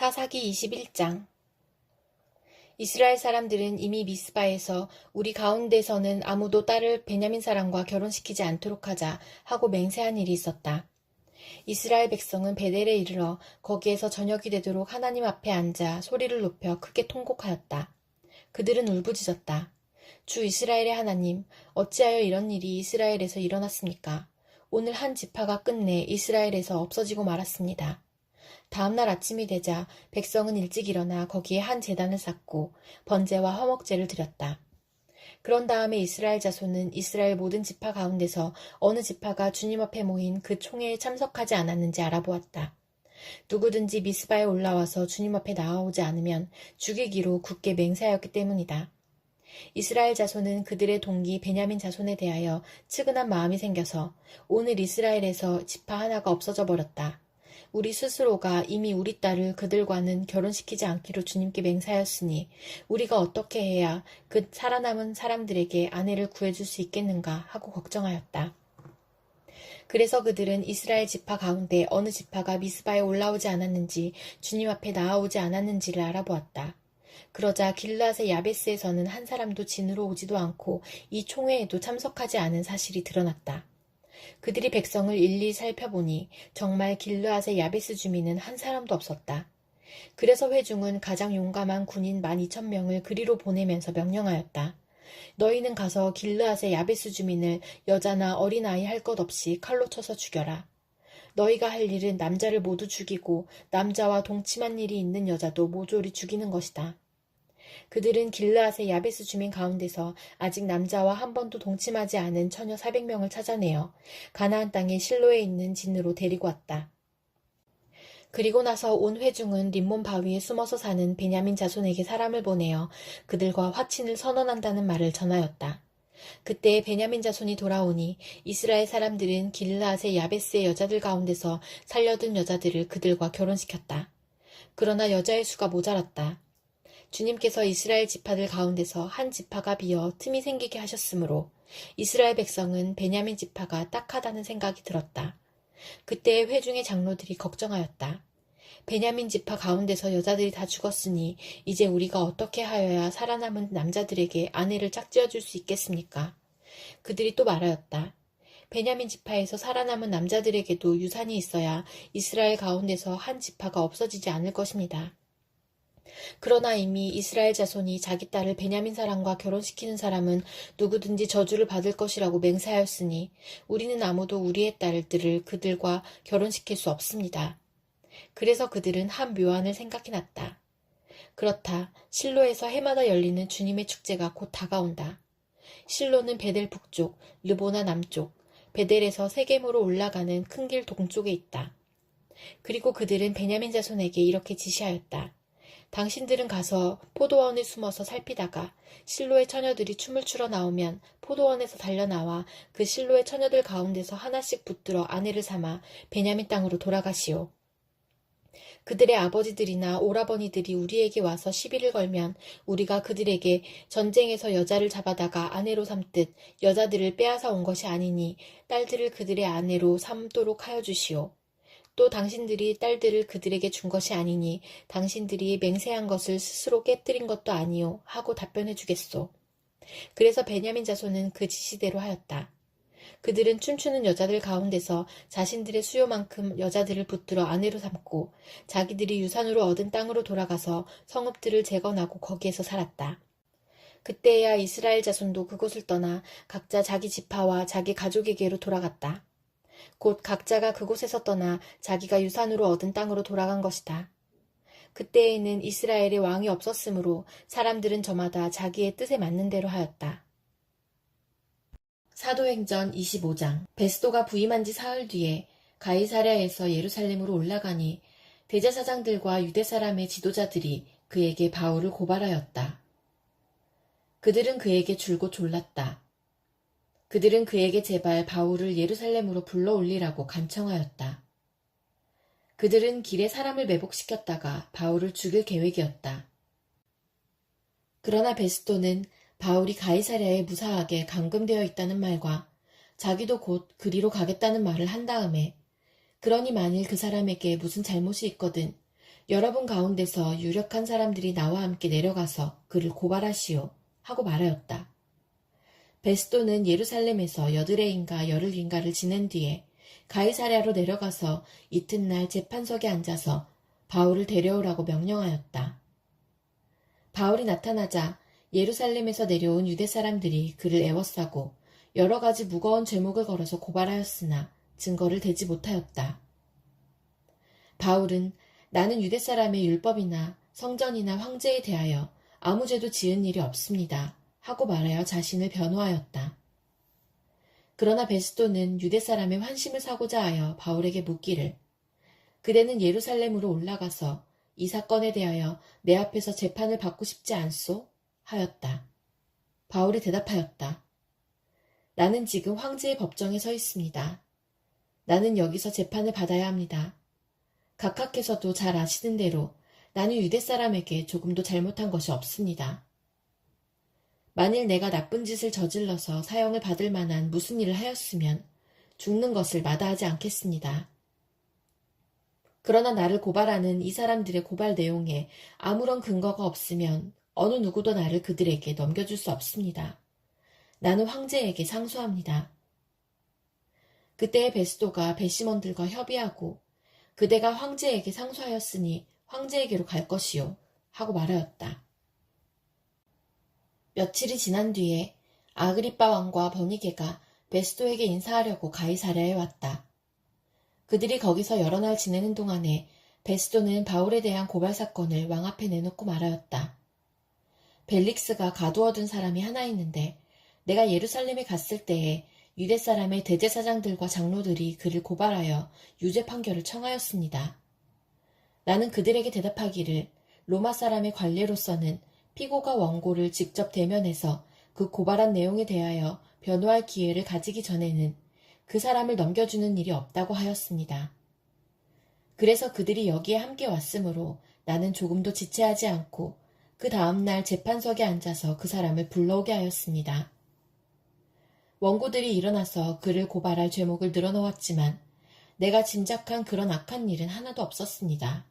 사사기 21장. 이스라엘 사람들은 이미 미스바에서 우리 가운데서는 아무도 딸을 베냐민 사람과 결혼시키지 않도록 하자 하고 맹세한 일이 있었다. 이스라엘 백성은 베델에 이르러 거기에서 저녁이 되도록 하나님 앞에 앉아 소리를 높여 크게 통곡하였다. 그들은 울부짖었다. 주 이스라엘의 하나님, 어찌하여 이런 일이 이스라엘에서 일어났습니까? 오늘 한 지파가 끝내 이스라엘에서 없어지고 말았습니다. 다음날 아침이 되자 백성은 일찍 일어나 거기에 한 제단을 쌓고 번제와 화목제를 드렸다. 그런 다음에 이스라엘 자손은 이스라엘 모든 지파 가운데서 어느 지파가 주님 앞에 모인 그 총회에 참석하지 않았는지 알아보았다. 누구든지 미스바에 올라와서 주님 앞에 나아오지 않으면 죽이기로 굳게 맹세하였기 때문이다. 이스라엘 자손은 그들의 동기 베냐민 자손에 대하여 측은한 마음이 생겨서 오늘 이스라엘에서 지파 하나가 없어져 버렸다. 우리 스스로가 이미 우리 딸을 그들과는 결혼시키지 않기로 주님께 맹세하였으니 우리가 어떻게 해야 그 살아남은 사람들에게 아내를 구해줄 수 있겠는가 하고 걱정하였다. 그래서 그들은 이스라엘 지파 가운데 어느 지파가 미스바에 올라오지 않았는지 주님 앞에 나아오지 않았는지를 알아보았다. 그러자 길르앗의 야베스에서는 한 사람도 진으로 오지도 않고 이 총회에도 참석하지 않은 사실이 드러났다. 그들이 백성을 일일이 살펴보니 정말 길르앗의 야베스 주민은 한 사람도 없었다. 그래서 회중은 가장 용감한 군인 12,000명을 그리로 보내면서 명령하였다. 너희는 가서 길르앗의 야베스 주민을 여자나 어린아이 할 것 없이 칼로 쳐서 죽여라. 너희가 할 일은 남자를 모두 죽이고 남자와 동침한 일이 있는 여자도 모조리 죽이는 것이다. 그들은 길르앗의 야베스 주민 가운데서 아직 남자와 한 번도 동침하지 않은 처녀 400명을 찾아내어 가나안 땅의 실로에 있는 진으로 데리고 왔다. 그리고 나서 온 회중은 림몬 바위에 숨어서 사는 베냐민 자손에게 사람을 보내어 그들과 화친을 선언한다는 말을 전하였다. 그때 베냐민 자손이 돌아오니 이스라엘 사람들은 길르앗의 야베스의 여자들 가운데서 살려둔 여자들을 그들과 결혼시켰다. 그러나 여자의 수가 모자랐다. 주님께서 이스라엘 지파들 가운데서 한 지파가 비어 틈이 생기게 하셨으므로 이스라엘 백성은 베냐민 지파가 딱하다는 생각이 들었다. 그때 회중의 장로들이 걱정하였다. 베냐민 지파 가운데서 여자들이 다 죽었으니 이제 우리가 어떻게 하여야 살아남은 남자들에게 아내를 짝지어줄 수 있겠습니까? 그들이 또 말하였다. 베냐민 지파에서 살아남은 남자들에게도 유산이 있어야 이스라엘 가운데서 한 지파가 없어지지 않을 것입니다. 그러나 이미 이스라엘 자손이 자기 딸을 베냐민 사람과 결혼시키는 사람은 누구든지 저주를 받을 것이라고 맹세하였으니 우리는 아무도 우리의 딸들을 그들과 결혼시킬 수 없습니다. 그래서 그들은 한 묘안을 생각해놨다. 그렇다. 실로에서 해마다 열리는 주님의 축제가 곧 다가온다. 실로는 베델 북쪽, 르보나 남쪽, 베델에서 세겜으로 올라가는 큰 길 동쪽에 있다. 그리고 그들은 베냐민 자손에게 이렇게 지시하였다. 당신들은 가서 포도원에 숨어서 살피다가 실로의 처녀들이 춤을 추러 나오면 포도원에서 달려나와 그 실로의 처녀들 가운데서 하나씩 붙들어 아내를 삼아 베냐민 땅으로 돌아가시오. 그들의 아버지들이나 오라버니들이 우리에게 와서 시비를 걸면 우리가 그들에게 전쟁에서 여자를 잡아다가 아내로 삼듯 여자들을 빼앗아 온 것이 아니니 딸들을 그들의 아내로 삼도록 하여 주시오. 또 당신들이 딸들을 그들에게 준 것이 아니니 당신들이 맹세한 것을 스스로 깨뜨린 것도 아니오 하고 답변해 주겠소. 그래서 베냐민 자손은 그 지시대로 하였다. 그들은 춤추는 여자들 가운데서 자신들의 수요만큼 여자들을 붙들어 아내로 삼고 자기들이 유산으로 얻은 땅으로 돌아가서 성읍들을 재건하고 거기에서 살았다. 그때야 이스라엘 자손도 그곳을 떠나 각자 자기 지파와 자기 가족에게로 돌아갔다. 곧 각자가 그곳에서 떠나 자기가 유산으로 얻은 땅으로 돌아간 것이다. 그때에는 이스라엘의 왕이 없었으므로 사람들은 저마다 자기의 뜻에 맞는 대로 하였다. 사도행전 25장. 베스도가 부임한 지 사흘 뒤에 가이사랴에서 예루살렘으로 올라가니 대제사장들과 유대 사람의 지도자들이 그에게 바울을 고발하였다. 그들은 그에게 줄곧 졸랐다. 그들은 그에게 제발 바울을 예루살렘으로 불러올리라고 간청하였다. 그들은 길에 사람을 매복시켰다가 바울을 죽일 계획이었다. 그러나 베스도는 바울이 가이사랴에 무사하게 감금되어 있다는 말과 자기도 곧 그리로 가겠다는 말을 한 다음에 그러니 만일 그 사람에게 무슨 잘못이 있거든 여러분 가운데서 유력한 사람들이 나와 함께 내려가서 그를 고발하시오 하고 말하였다. 베스도는 예루살렘에서 여드레인가 열흘인가를 지낸 뒤에 가이사랴로 내려가서 이튿날 재판석에 앉아서 바울을 데려오라고 명령하였다. 바울이 나타나자 예루살렘에서 내려온 유대 사람들이 그를 애워싸고 여러 가지 무거운 죄목을 걸어서 고발하였으나 증거를 대지 못하였다. 바울은 나는 유대 사람의 율법이나 성전이나 황제에 대하여 아무 죄도 지은 일이 없습니다 하고 말하여 자신을 변호하였다. 그러나 베스도는 유대 사람의 환심을 사고자 하여 바울에게 묻기를 그대는 예루살렘으로 올라가서 이 사건에 대하여 내 앞에서 재판을 받고 싶지 않소? 하였다. 바울이 대답하였다. 나는 지금 황제의 법정에 서 있습니다. 나는 여기서 재판을 받아야 합니다. 각하께서도 잘 아시는 대로 나는 유대 사람에게 조금도 잘못한 것이 없습니다. 만일 내가 나쁜 짓을 저질러서 사형을 받을 만한 무슨 일을 하였으면 죽는 것을 마다하지 않겠습니다. 그러나 나를 고발하는 이 사람들의 고발 내용에 아무런 근거가 없으면 어느 누구도 나를 그들에게 넘겨줄 수 없습니다. 나는 황제에게 상소합니다. 그때의 베스도가 배심원들과 협의하고 그대가 황제에게 상소하였으니 황제에게로 갈 것이요 하고 말하였다. 며칠이 지난 뒤에 아그리빠 왕과 버니게가 베스도에게 인사하려고 가이사랴에 왔다. 그들이 거기서 여러 날 지내는 동안에 베스도는 바울에 대한 고발 사건을 왕 앞에 내놓고 말하였다. 벨릭스가 가두어둔 사람이 하나 있는데 내가 예루살렘에 갔을 때에 유대 사람의 대제사장들과 장로들이 그를 고발하여 유죄 판결을 청하였습니다. 나는 그들에게 대답하기를 로마 사람의 관례로서는 피고가 원고를 직접 대면해서 그 고발한 내용에 대하여 변호할 기회를 가지기 전에는 그 사람을 넘겨주는 일이 없다고 하였습니다. 그래서 그들이 여기에 함께 왔으므로 나는 조금도 지체하지 않고 그 다음날 재판석에 앉아서 그 사람을 불러오게 하였습니다. 원고들이 일어나서 그를 고발할 죄목을 늘어놓았지만 내가 짐작한 그런 악한 일은 하나도 없었습니다.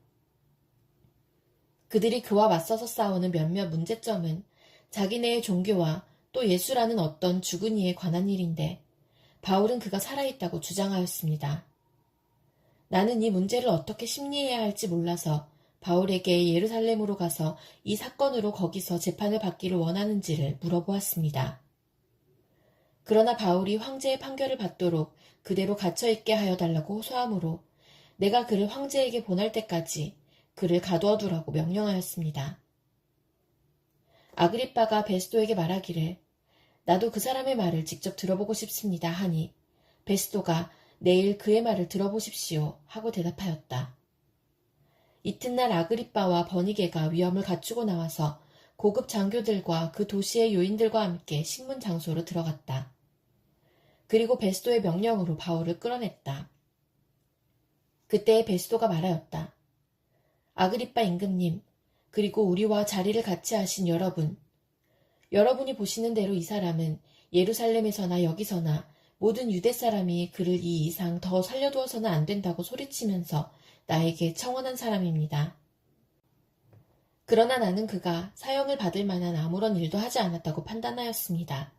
그들이 그와 맞서서 싸우는 몇몇 문제점은 자기네의 종교와 또 예수라는 어떤 죽은 이에 관한 일인데 바울은 그가 살아있다고 주장하였습니다. 나는 이 문제를 어떻게 심리해야 할지 몰라서 바울에게 예루살렘으로 가서 이 사건으로 거기서 재판을 받기를 원하는지를 물어보았습니다. 그러나 바울이 황제의 판결을 받도록 그대로 갇혀있게 하여 달라고 호소하므로 내가 그를 황제에게 보낼 때까지 그를 가두어두라고 명령하였습니다. 아그리빠가 베스도에게 말하기를 나도 그 사람의 말을 직접 들어보고 싶습니다 하니 베스도가 내일 그의 말을 들어보십시오 하고 대답하였다. 이튿날 아그리빠와 버니게가 위엄을 갖추고 나와서 고급 장교들과 그 도시의 요인들과 함께 신문 장소로 들어갔다. 그리고 베스도의 명령으로 바울을 끌어냈다. 그때 베스도가 말하였다. 아그리빠 임금님, 그리고 우리와 자리를 같이 하신 여러분, 여러분이 보시는 대로 이 사람은 예루살렘에서나 여기서나 모든 유대 사람이 그를 이 이상 더 살려두어서는 안 된다고 소리치면서 나에게 청원한 사람입니다. 그러나 나는 그가 사형을 받을 만한 아무런 일도 하지 않았다고 판단하였습니다.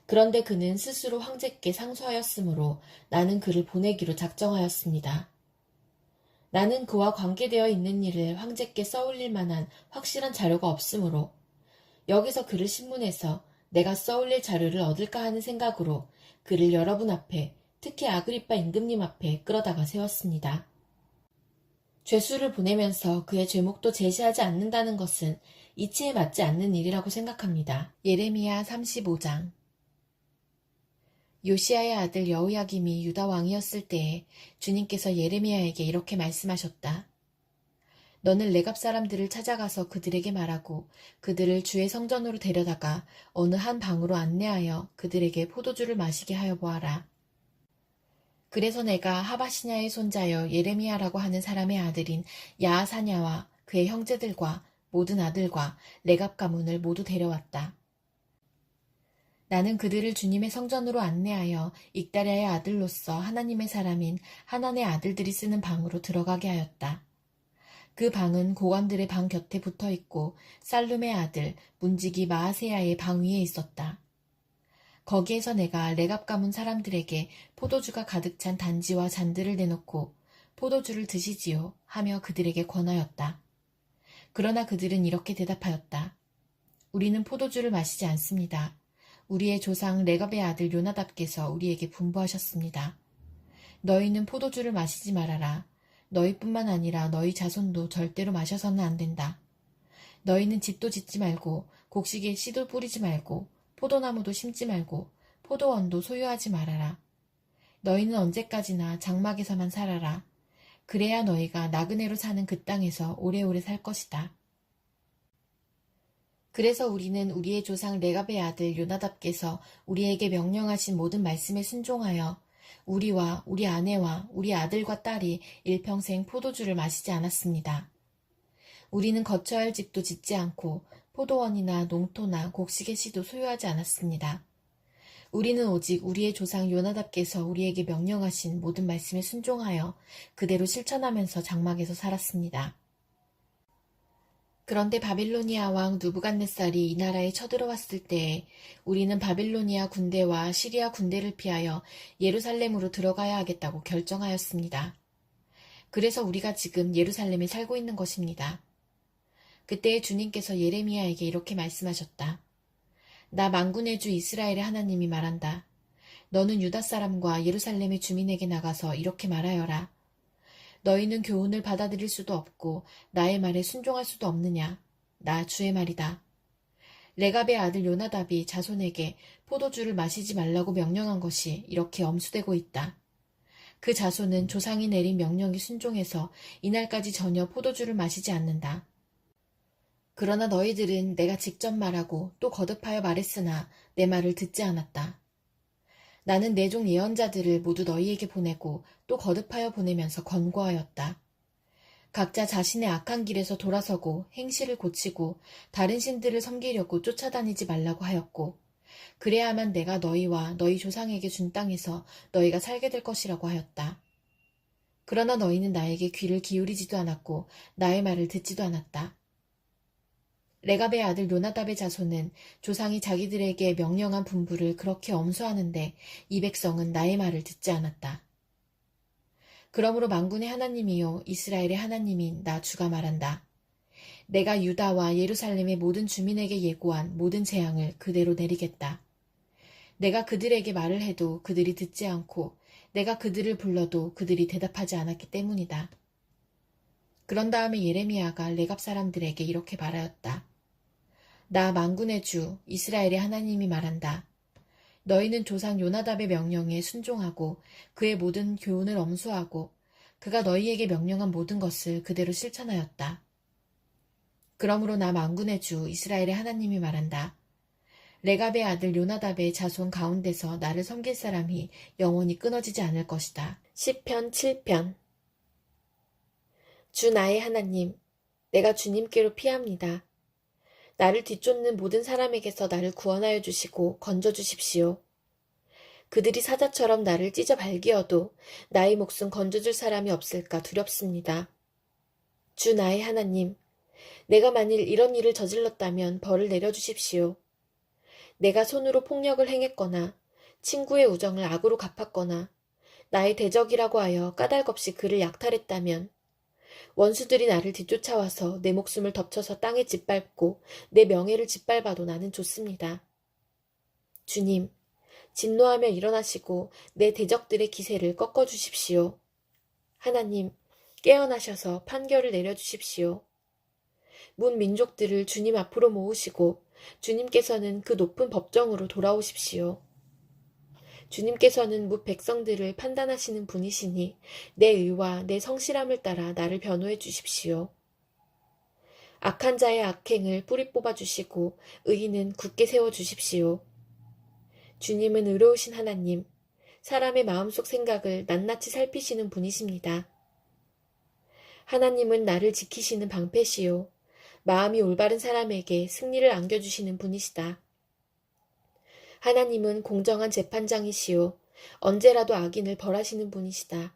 그런데 그는 스스로 황제께 상소하였으므로 나는 그를 보내기로 작정하였습니다. 나는 그와 관계되어 있는 일을 황제께 써올릴 만한 확실한 자료가 없으므로 여기서 그를 신문해서 내가 써올릴 자료를 얻을까 하는 생각으로 그를 여러분 앞에, 특히 아그리빠 임금님 앞에 끌어다가 세웠습니다. 죄수를 보내면서 그의 죄목도 제시하지 않는다는 것은 이치에 맞지 않는 일이라고 생각합니다. 예레미야 35장. 요시야의 아들 여호야김이 유다 왕이었을 때에 주님께서 예레미야에게 이렇게 말씀하셨다. 너는 레갑 사람들을 찾아가서 그들에게 말하고 그들을 주의 성전으로 데려다가 어느 한 방으로 안내하여 그들에게 포도주를 마시게 하여 보아라. 그래서 내가 하바시냐의 손자여 예레미야라고 하는 사람의 아들인 야하사냐와 그의 형제들과 모든 아들과 레갑 가문을 모두 데려왔다. 나는 그들을 주님의 성전으로 안내하여 익다랴의 아들로서 하나님의 사람인 하난의 아들들이 쓰는 방으로 들어가게 하였다. 그 방은 고관들의 방 곁에 붙어 있고 살룸의 아들 문지기 마아세야의 방 위에 있었다. 거기에서 내가 레갑 가문 사람들에게 포도주가 가득 찬 단지와 잔들을 내놓고 포도주를 드시지요 하며 그들에게 권하였다. 그러나 그들은 이렇게 대답하였다. 우리는 포도주를 마시지 않습니다. 우리의 조상 레갑의 아들 요나답께서 우리에게 분부하셨습니다. 너희는 포도주를 마시지 말아라. 너희뿐만 아니라 너희 자손도 절대로 마셔서는 안 된다. 너희는 집도 짓지 말고 곡식에 씨도 뿌리지 말고 포도나무도 심지 말고 포도원도 소유하지 말아라. 너희는 언제까지나 장막에서만 살아라. 그래야 너희가 나그네로 사는 그 땅에서 오래오래 살 것이다. 그래서 우리는 우리의 조상 레갑의 아들 요나답께서 우리에게 명령하신 모든 말씀에 순종하여 우리와 우리 아내와 우리 아들과 딸이 일평생 포도주를 마시지 않았습니다. 우리는 거처할 할 집도 짓지 않고 포도원이나 농토나 곡식의 씨도 소유하지 않았습니다. 우리는 오직 우리의 조상 요나답께서 우리에게 명령하신 모든 말씀에 순종하여 그대로 실천하면서 장막에서 살았습니다. 그런데 바빌로니아 왕 누부갓네살이 이 나라에 쳐들어왔을 때에 우리는 바빌로니아 군대와 시리아 군대를 피하여 예루살렘으로 들어가야 하겠다고 결정하였습니다. 그래서 우리가 지금 예루살렘에 살고 있는 것입니다. 그때 주님께서 예레미야에게 이렇게 말씀하셨다. 나 만군의 주 이스라엘의 하나님이 말한다. 너는 유다 사람과 예루살렘의 주민에게 나가서 이렇게 말하여라. 너희는 교훈을 받아들일 수도 없고 나의 말에 순종할 수도 없느냐. 나 주의 말이다. 레갑의 아들 요나답이 자손에게 포도주를 마시지 말라고 명령한 것이 이렇게 엄수되고 있다. 그 자손은 조상이 내린 명령에 순종해서 이날까지 전혀 포도주를 마시지 않는다. 그러나 너희들은 내가 직접 말하고 또 거듭하여 말했으나 내 말을 듣지 않았다. 나는 내 종 예언자들을 모두 너희에게 보내고 또 거듭하여 보내면서 권고하였다. 각자 자신의 악한 길에서 돌아서고 행실을 고치고 다른 신들을 섬기려고 쫓아다니지 말라고 하였고 그래야만 내가 너희와 너희 조상에게 준 땅에서 너희가 살게 될 것이라고 하였다. 그러나 너희는 나에게 귀를 기울이지도 않았고 나의 말을 듣지도 않았다. 레갑의 아들 요나답의 자손은 조상이 자기들에게 명령한 분부를 그렇게 엄수하는데 이 백성은 나의 말을 듣지 않았다. 그러므로 만군의 하나님이요 이스라엘의 하나님인 나 주가 말한다. 내가 유다와 예루살렘의 모든 주민에게 예고한 모든 재앙을 그대로 내리겠다. 내가 그들에게 말을 해도 그들이 듣지 않고 내가 그들을 불러도 그들이 대답하지 않았기 때문이다. 그런 다음에 예레미야가 레갑 사람들에게 이렇게 말하였다. 나 만군의 주 이스라엘의 하나님이 말한다. 너희는 조상 요나답의 명령에 순종하고 그의 모든 교훈을 엄수하고 그가 너희에게 명령한 모든 것을 그대로 실천하였다. 그러므로 나 만군의 주 이스라엘의 하나님이 말한다. 레갑의 아들 요나답의 자손 가운데서 나를 섬길 사람이 영원히 끊어지지 않을 것이다. 시편 7편. 주 나의 하나님, 내가 주님께로 피합니다. 나를 뒤쫓는 모든 사람에게서 나를 구원하여 주시고 건져 주십시오. 그들이 사자처럼 나를 찢어 발기어도 나의 목숨 건져줄 사람이 없을까 두렵습니다. 주 나의 하나님, 내가 만일 이런 일을 저질렀다면 벌을 내려주십시오. 내가 손으로 폭력을 행했거나 친구의 우정을 악으로 갚았거나 나의 대적이라고 하여 까닭없이 그를 약탈했다면 원수들이 나를 뒤쫓아와서 내 목숨을 덮쳐서 땅에 짓밟고 내 명예를 짓밟아도 나는 좋습니다. 주님, 진노하며 일어나시고 내 대적들의 기세를 꺾어주십시오. 하나님, 깨어나셔서 판결을 내려주십시오. 문 민족들을 주님 앞으로 모으시고 주님께서는 그 높은 법정으로 돌아오십시오. 주님께서는 뭇 백성들을 판단하시는 분이시니 내 의와 내 성실함을 따라 나를 변호해 주십시오. 악한 자의 악행을 뿌리 뽑아 주시고 의인은 굳게 세워 주십시오. 주님은 의로우신 하나님, 사람의 마음속 생각을 낱낱이 살피시는 분이십니다. 하나님은 나를 지키시는 방패시요, 마음이 올바른 사람에게 승리를 안겨주시는 분이시다. 하나님은 공정한 재판장이시요 언제라도 악인을 벌하시는 분이시다.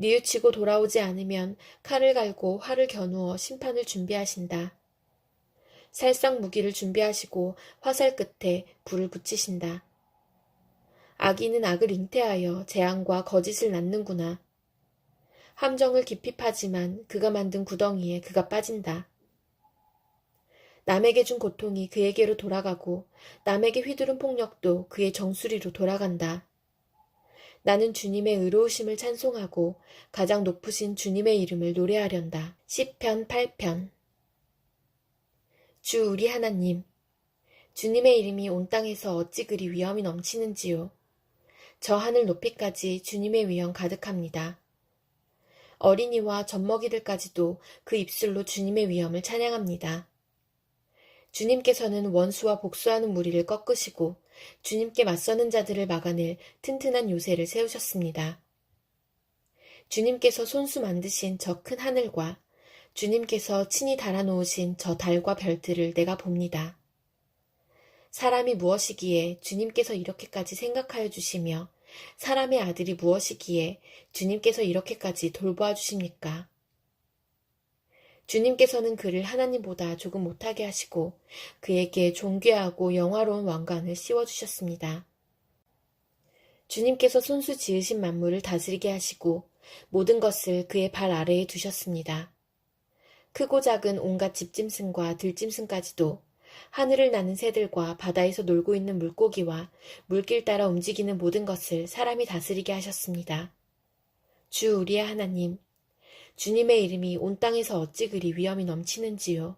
뉘우치고 돌아오지 않으면 칼을 갈고 활을 겨누어 심판을 준비하신다. 살상 무기를 준비하시고 화살 끝에 불을 붙이신다. 악인은 악을 잉태하여 재앙과 거짓을 낳는구나. 함정을 깊이 파지만 그가 만든 구덩이에 그가 빠진다. 남에게 준 고통이 그에게로 돌아가고 남에게 휘두른 폭력도 그의 정수리로 돌아간다. 나는 주님의 의로우심을 찬송하고 가장 높으신 주님의 이름을 노래하련다. 시편 8편. 주 우리 하나님, 주님의 이름이 온 땅에서 어찌 그리 위엄이 넘치는지요. 저 하늘 높이까지 주님의 위엄 가득합니다. 어린이와 젖먹이들까지도 그 입술로 주님의 위엄을 찬양합니다. 주님께서는 원수와 복수하는 무리를 꺾으시고 주님께 맞서는 자들을 막아낼 튼튼한 요새를 세우셨습니다. 주님께서 손수 만드신 저 큰 하늘과 주님께서 친히 달아놓으신 저 달과 별들을 내가 봅니다. 사람이 무엇이기에 주님께서 이렇게까지 생각하여 주시며 사람의 아들이 무엇이기에 주님께서 이렇게까지 돌보아 주십니까? 주님께서는 그를 하나님보다 조금 못하게 하시고 그에게 존귀하고 영화로운 왕관을 씌워주셨습니다. 주님께서 손수 지으신 만물을 다스리게 하시고 모든 것을 그의 발 아래에 두셨습니다. 크고 작은 온갖 집짐승과 들짐승까지도 하늘을 나는 새들과 바다에서 놀고 있는 물고기와 물길 따라 움직이는 모든 것을 사람이 다스리게 하셨습니다. 주 우리의 하나님, 주님의 이름이 온 땅에서 어찌 그리 위엄이 넘치는지요.